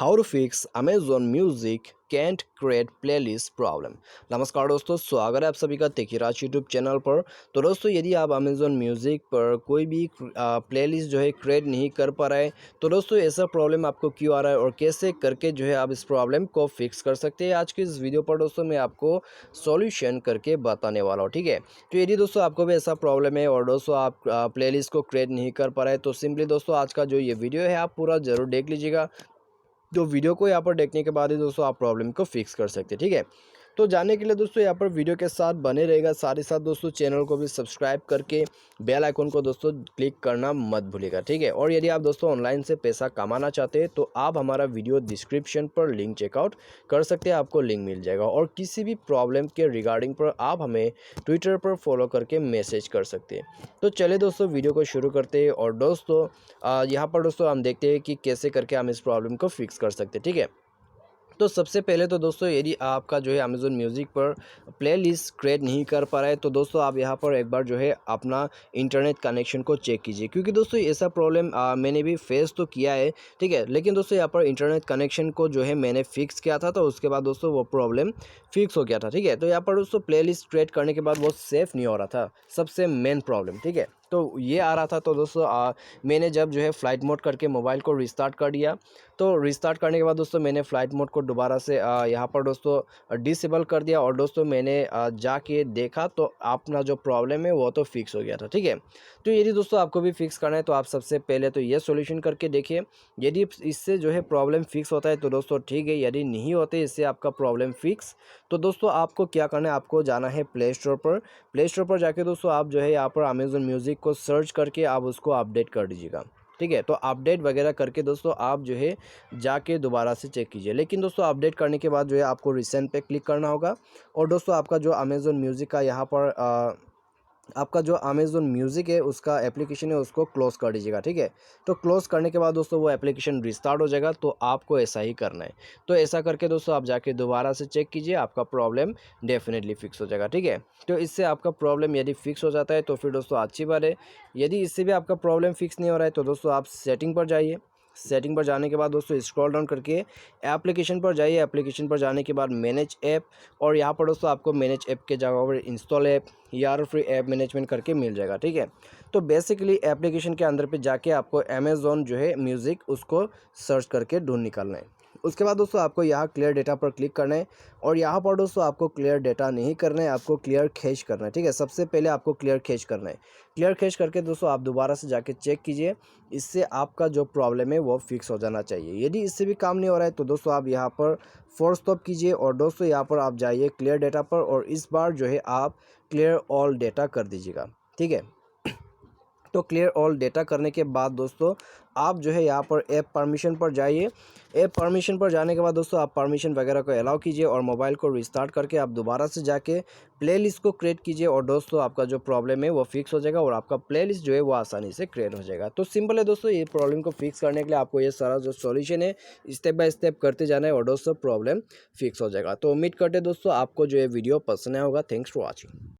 How to fix Amazon music can't create playlist problem. नमस्कार दोस्तों, स्वागत है आप सभी का तेकीराज यूट्यूब चैनल पर। तो दोस्तों, यदि आप अमेजोन म्यूजिक पर कोई भी प्लेलिस्ट जो है क्रिएट नहीं कर पा रहे हैं, तो दोस्तों ऐसा प्रॉब्लम आपको क्यों आ रहा है और कैसे करके जो है आप इस प्रॉब्लम को फिक्स कर सकते हैं, आज की इस वीडियो पर दोस्तों मैं आपको सॉल्यूशन करके बताने वाला हूँ। ठीक है, तो यदि दोस्तों आपको भी ऐसा प्रॉब्लम है और दोस्तों आप प्लेलिस्ट को क्रिएट नहीं कर पा रहे हैं, तो सिंपली दोस्तों आज का जो ये वीडियो है आप पूरा ज़रूर देख लीजिएगा। तो वीडियो को यहाँ पर देखने के बाद ही दोस्तों आप प्रॉब्लम को फिक्स कर सकते हैं। ठीक है, तो जानने के लिए दोस्तों यहाँ पर वीडियो के साथ बने रहेगा, साथ ही साथ दोस्तों चैनल को भी सब्सक्राइब करके बेल आइकन को दोस्तों क्लिक करना मत भूलिएगा। ठीक है, और यदि आप दोस्तों ऑनलाइन से पैसा कमाना चाहते हैं तो आप हमारा वीडियो डिस्क्रिप्शन पर लिंक चेकआउट कर सकते हैं, आपको लिंक मिल जाएगा। और किसी भी प्रॉब्लम के रिगार्डिंग पर आप हमें ट्विटर पर फॉलो करके मैसेज कर सकते हैं। तो चलिए दोस्तों वीडियो को शुरू करते हैं और दोस्तों यहाँ पर दोस्तों हम देखते हैं कि कैसे करके हम इस प्रॉब्लम को फिक्स कर सकते हैं। ठीक है, तो सबसे पहले तो दोस्तों यदि आपका जो है अमेज़न म्यूज़िक पर प्लेलिस्ट क्रिएट नहीं कर पा रहा है, तो दोस्तों आप यहाँ पर एक बार जो है अपना इंटरनेट कनेक्शन को चेक कीजिए, क्योंकि दोस्तों ऐसा प्रॉब्लम मैंने भी फेस तो किया है। ठीक है, लेकिन दोस्तों यहाँ पर इंटरनेट कनेक्शन को जो है मैंने फिक्स किया था, तो उसके बाद दोस्तों वो प्रॉब्लम फिक्स हो गया था। ठीक है, तो यहाँ पर दोस्तों प्लेलिस्ट क्रिएट करने के बाद वो सेफ़ नहीं हो रहा था, सबसे मेन प्रॉब्लम। ठीक है, तो ये आ रहा था। तो दोस्तों मैंने जब जो है फ़्लाइट मोड करके मोबाइल को रिस्टार्ट कर दिया, तो रिस्टार्ट करने के बाद दोस्तों मैंने फ़्लाइट मोड को दोबारा से यहाँ पर दोस्तों डिसेबल कर दिया और दोस्तों मैंने जाके देखा तो अपना जो प्रॉब्लम है वो तो फिक्स हो गया था। ठीक है, तो यदि दोस्तों आपको भी फिक्स करना है तो आप सबसे पहले तो ये सॉल्यूशन करके देखिए। यदि इससे जो है प्रॉब्लम फिक्स होता है तो दोस्तों ठीक है, यदि नहीं होते इससे आपका प्रॉब्लम फिक्स, तो दोस्तों आपको क्या करना है, आपको जाना है प्ले स्टोर पर। प्ले स्टोर पर जाके दोस्तों आप जो है यहाँ पर अमेज़न म्यूज़िक को सर्च करके आप उसको अपडेट कर दीजिएगा। ठीक है, तो अपडेट वगैरह करके दोस्तों आप जो है जाके दोबारा से चेक कीजिए। लेकिन दोस्तों अपडेट करने के बाद जो है आपको रिसेंट पे क्लिक करना होगा और दोस्तों आपका जो अमेज़न म्यूज़िक का यहाँ पर आपका जो अमेज़न म्यूज़िक है उसका एप्लीकेशन है उसको क्लोज़ कर दीजिएगा। ठीक है, तो क्लोज़ करने के बाद दोस्तों वो एप्लीकेशन रिस्टार्ट हो जाएगा, तो आपको ऐसा ही करना है। तो ऐसा करके दोस्तों आप जाके दोबारा से चेक कीजिए, आपका प्रॉब्लम डेफिनेटली फिक्स हो जाएगा। ठीक है, तो इससे आपका प्रॉब्लम यदि फिक्स हो जाता है तो फिर दोस्तों अच्छी बात है। यदि इससे भी आपका प्रॉब्लम फिक्स नहीं हो रहा है तो दोस्तों आप सेटिंग पर जाइए। सेटिंग पर जाने के बाद दोस्तों स्क्रॉल डाउन करके एप्लीकेशन पर जाइए। एप्लीकेशन पर जाने के बाद मैनेज ऐप, और यहाँ पर दोस्तों आपको मैनेज ऐप के जगह पर इंस्टॉल ऐप या फ्री ऐप मैनेजमेंट करके मिल जाएगा। ठीक है, तो बेसिकली एप्लीकेशन के अंदर पे जाके आपको अमेज़न जो है म्यूज़िक उसको सर्च करके ढूंढ निकालना है। उसके बाद दोस्तों आपको यहाँ क्लियर डेटा पर क्लिक करना है और यहाँ पर दोस्तों आपको क्लियर डेटा नहीं करना है, आपको क्लियर कैश करना है। ठीक है, सबसे पहले आपको क्लियर कैश करना है। क्लियर कैश करके दोस्तों आप दोबारा से जाके चेक कीजिए, इससे आपका जो प्रॉब्लम है वो फिक्स हो जाना चाहिए। यदि इससे भी काम नहीं हो रहा है तो दोस्तों आप यहाँ पर फोर्स स्टॉप कीजिए और दोस्तों यहाँ पर आप जाइए क्लियर डेटा पर और इस बार जो है आप क्लियर ऑल डेटा कर दीजिएगा। ठीक है, तो क्लियर ऑल डेटा करने के बाद दोस्तों आप जो है यहाँ पर ऐप परमिशन पर जाइए। ऐप परमिशन पर जाने के बाद दोस्तों आप परमिशन वगैरह को अलाउ कीजिए और मोबाइल को रिस्टार्ट करके आप दोबारा से जाके प्लेलिस्ट को क्रिएट कीजिए और दोस्तों आपका जो प्रॉब्लम है वो फिक्स हो जाएगा और आपका प्लेलिस्ट जो है वो आसानी से क्रिएट हो जाएगा। तो सिंपल है दोस्तों, ये प्रॉब्लम को फिक्स करने के लिए आपको ये सारा जो सॉल्यूशन है स्टेप बाय स्टेप करते जाना है और दोस्तों प्रॉब्लम फिक्स हो जाएगा। तो उम्मीद करते दोस्तों आपको जो है वीडियो पसंद आया होगा। Thanks for watching.